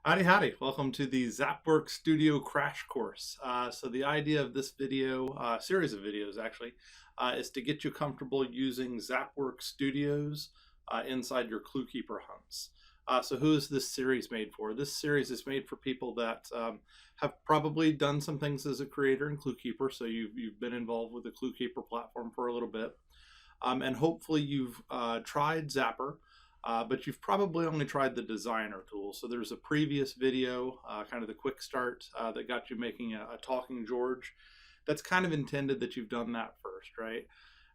Howdy, howdy. Welcome to the ZapWorks Studio Crash Course. So the idea of this video, series of videos actually, is to get you comfortable using ZapWorks Studios inside your ClueKeeper hunts. So who is this series made for? This series is made for people that have probably done some things as a creator in ClueKeeper. So you've been involved with the ClueKeeper platform for a little bit. And hopefully you've tried Zapper. But you've probably only tried the designer tool. So there's a previous video, kind of the quick start, that got you making a talking George. That's kind of intended that you've done that first, right?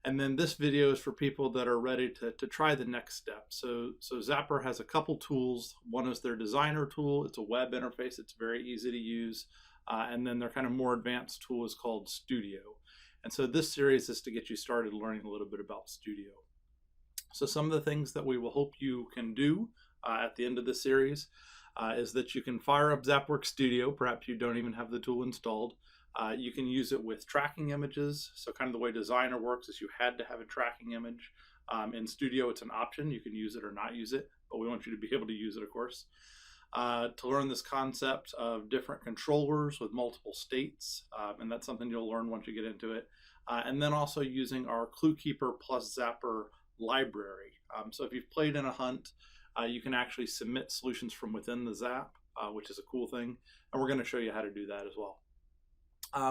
And then this video is for people that are ready to try the next step. So Zapper has a couple tools. One is their designer tool. It's a web interface. It's very easy to use. And then their kind of more advanced tool is called Studio. And so this series is to get you started learning a little bit about Studio. So some of the things that we will hope you can do at the end of the series is that you can fire up ZapWorks Studio. Perhaps you don't even have the tool installed. You can use it with tracking images. So kind of the way Designer works is you had to have a tracking image. In Studio, it's an option. You can use it or not use it, but we want you to be able to use it, of course. To learn this concept of different controllers with multiple states, and that's something you'll learn once you get into it. And then also using our ClueKeeper plus Zapper library. So if you've played in a hunt, you can actually submit solutions from within the Zap, which is a cool thing. And we're going to show you how to do that as well.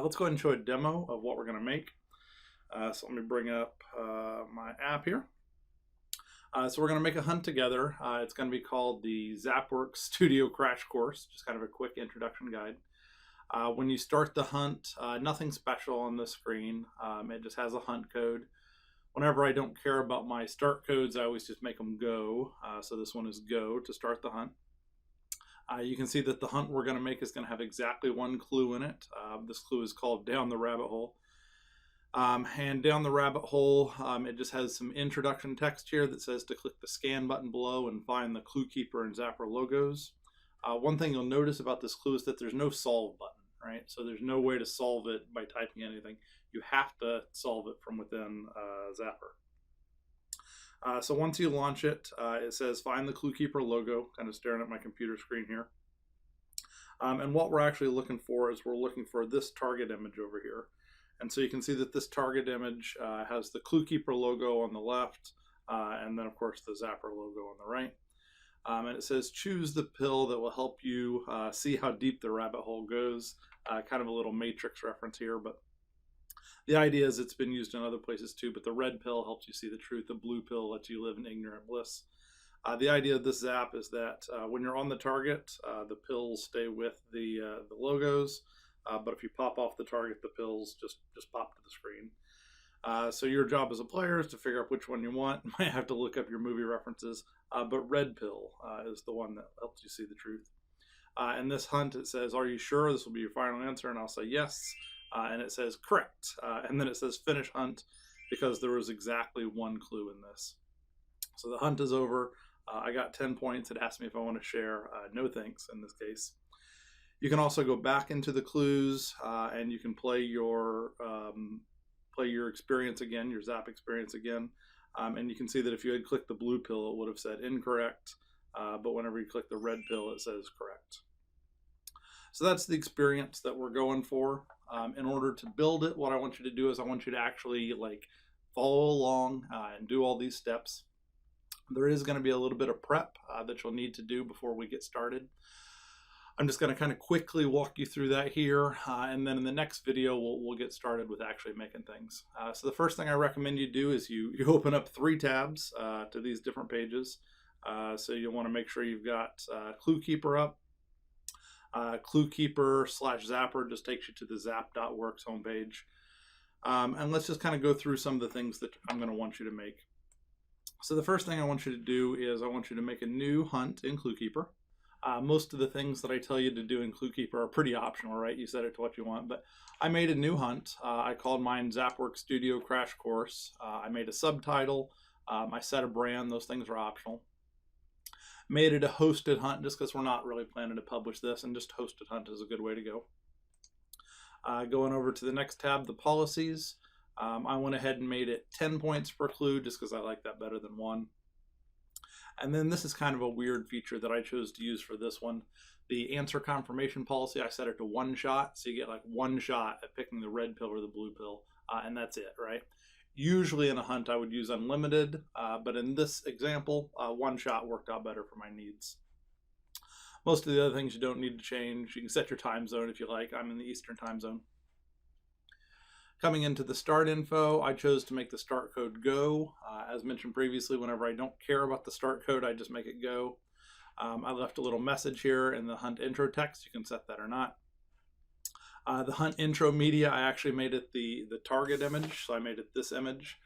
Let's go ahead and show a demo of what we're going to make. So let me bring up my app here. So we're going to make a hunt together. It's going to be called the ZapWorks Studio Crash Course, just kind of a quick introduction guide. When you start the hunt, nothing special on the screen. It just has a hunt code. Whenever I don't care about my start codes, I always just make them go. So this one is go to start the hunt. You can see that the hunt we're going to make is going to have exactly one clue in it. This clue is called Down the Rabbit Hole. And down the rabbit hole, it just has some introduction text here that says to click the scan button below and find the ClueKeeper and Zapper logos. One thing you'll notice about this clue is that there's no solve button, right? So there's no way to solve it by typing anything. You have to solve it from within Zapper. So once you launch it, it says find the ClueKeeper logo, kind of staring at my computer screen here. And what we're actually looking for is we're looking for this target image over here. And so you can see that this target image has the ClueKeeper logo on the left, and then of course the Zapper logo on the right. And it says choose the pill that will help you see how deep the rabbit hole goes. Kind of a little Matrix reference here, but the idea is it's been used in other places too, but the red pill helps you see the truth. The blue pill lets you live in ignorant bliss. The idea of this Zap is that when you're on the target, the pills stay with the logos, but if you pop off the target, the pills just pop to the screen. So your job as a player is to figure out which one you want. You might have to look up your movie references, but red pill is the one that helps you see the truth. In this hunt, it says, are you sure this will be your final answer? And I'll say yes. And it says correct. And then it says finish hunt because there was exactly one clue in this. So the hunt is over. I got 10 points. It asked me if I want to share. No thanks in this case. You can also go back into the clues and you can play your experience again, your Zap experience again. And you can see that if you had clicked the blue pill, it would have said incorrect. But whenever you click the red pill, it says correct. So that's the experience that we're going for. In order to build it, what I want you to do is I want you to actually follow along and do all these steps. There is going to be a little bit of prep that you'll need to do before we get started. I'm just going to kind of quickly walk you through that here, and then in the next video we'll get started with actually making things. So the first thing I recommend you do is you open up 3 tabs to these different pages. So you'll want to make sure you've got ClueKeeper up. ClueKeeper/Zapper just takes you to the Zap.Works homepage. And let's just kind of go through some of the things that I'm going to want you to make. So the first thing I want you to do is I want you to make a new hunt in ClueKeeper. Most of the things that I tell you to do in ClueKeeper are pretty optional, right? You set it to what you want, but I made a new hunt. I called mine ZapWorks Studio Crash Course. I made a subtitle. I set a brand. Those things are optional. Made it a hosted hunt just because we're not really planning to publish this, and just hosted hunt is a good way to go. Going over to the next tab, the policies. I went ahead and made it 10 points per clue just because I like that better than 1. And then this is kind of a weird feature that I chose to use for this one. The answer confirmation policy, I set it to 1 shot, so you get like 1 shot at picking the red pill or the blue pill, and that's it, right? Usually in a hunt I would use unlimited, but in this example, 1 shot worked out better for my needs. Most of the other things you don't need to change. You can set your time zone if you like. I'm in the Eastern time zone. Coming into the start info, I chose to make the start code go. As mentioned previously, whenever I don't care about the start code, I just make it go. I left a little message here in the hunt intro text. You can set that or not. The hunt intro media, I actually made it the target image, so I made it this image.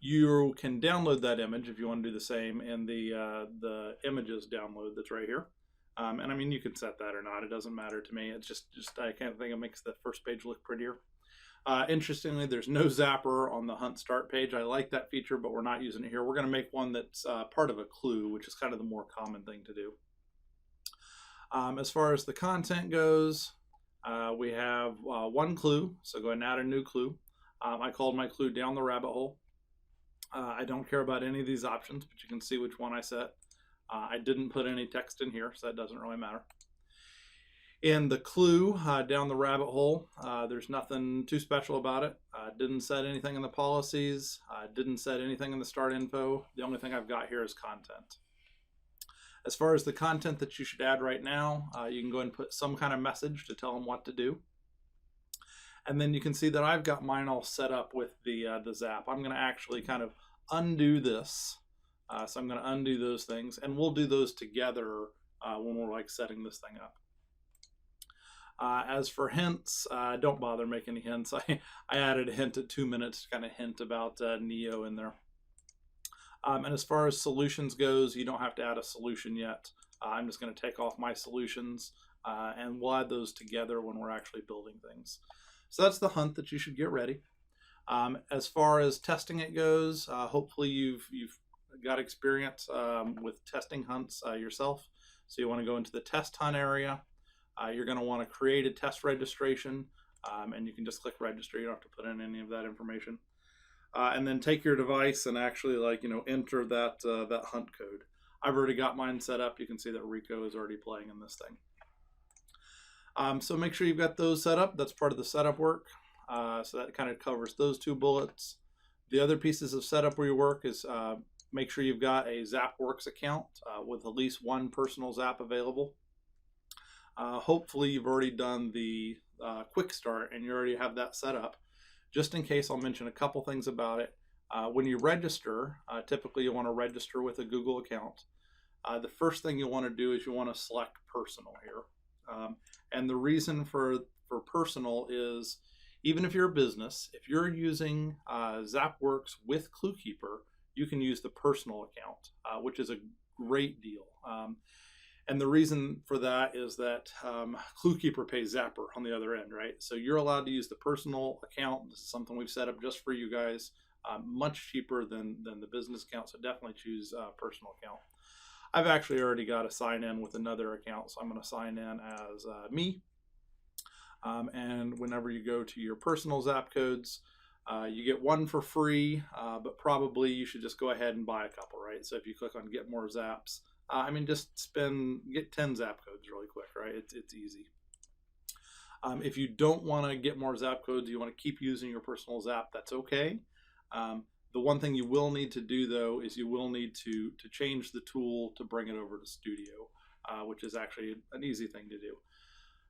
You can download that image if you want to do the same in the images download that's right here. And I mean, you can set that or not. It doesn't matter to me. It's just I kind of think it makes the first page look prettier. Interestingly, there's no zapper on the hunt start page. I like that feature, but we're not using it here. We're going to make one that's part of a clue, which is kind of the more common thing to do. As far as the content goes, we have 1 clue, so go ahead and add a new clue. I called my clue Down the Rabbit Hole. I don't care about any of these options, but you can see which one I set. I didn't put any text in here, so that doesn't really matter. In the clue, Down the Rabbit Hole, there's nothing too special about it. Didn't set anything in the policies, didn't set anything in the start info. The only thing I've got here is content. As far as the content that you should add right now, you can go ahead and put some kind of message to tell them what to do. And then you can see that I've got mine all set up with the zap. I'm going to actually kind of undo this. So I'm going to undo those things, and we'll do those together when we're like setting this thing up. As for hints, don't bother making any hints. I added a hint at 2 minutes to kind of hint about Neo in there. And as far as solutions goes, you don't have to add a solution yet. I'm just going to take off my solutions, and we'll add those together when we're actually building things. So that's the hunt that you should get ready. As far as testing it goes, hopefully you've got experience with testing hunts yourself. So you want to go into the test hunt area. You're going to want to create a test registration, and you can just click register. You don't have to put in any of that information. And then take your device and actually enter that that hunt code. I've already got mine set up. You can see that Rico is already playing in this thing. So make sure you've got those set up. That's part of the setup work. So that kind of covers those 2 bullets. The other pieces of setup where you work is make sure you've got a ZapWorks account with at least 1 personal zap available. Hopefully you've already done the quick start and you already have that set up. Just in case, I'll mention a couple things about it. When you register, typically you want to register with a Google account. The first thing you want to do is you want to select personal here. And the reason for personal is, even if you're a business, if you're using ZapWorks with ClueKeeper, you can use the personal account, which is a great deal. And the reason for that is that ClueKeeper pays Zapper on the other end, right? So you're allowed to use the personal account. This is something we've set up just for you guys, much cheaper than the business account. So definitely choose personal account. I've actually already got to sign in with another account, so I'm going to sign in as me. And whenever you go to your personal Zap codes, you get 1 for free, but probably you should just go ahead and buy a couple, right? So if you click on Get More Zaps, I mean, just get 10 Zap codes really quick, right? It's easy. If you don't want to get more Zap codes, you want to keep using your personal Zap, that's okay. The one thing you will need to do, though, is you will need to change the tool to bring it over to Studio, which is actually an easy thing to do.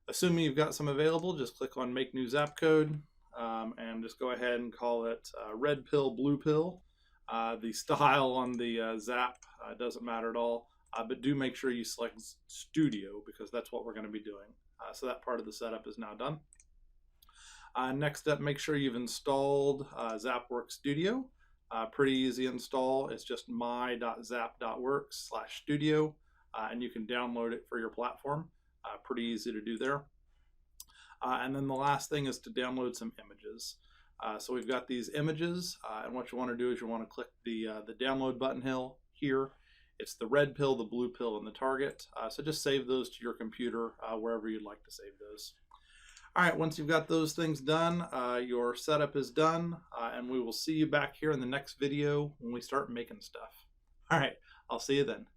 Assuming you've got some available, just click on Make New Zap Code, and just go ahead and call it red pill, blue pill. The style on the Zap doesn't matter at all, but do make sure you select Studio, because that's what we're going to be doing. So that part of the setup is now done. Next up, make sure you've installed ZapWorks Studio. Pretty easy install. It's just my.zap.works/studio, and you can download it for your platform. Pretty easy to do there. And then the last thing is to download some images. So we've got these images, and what you want to do is you want to click the download button here. It's the red pill, the blue pill, and the target. So just save those to your computer wherever you'd like to save those. All right, once you've got those things done, your setup is done, and we will see you back here in the next video when we start making stuff. All right, I'll see you then.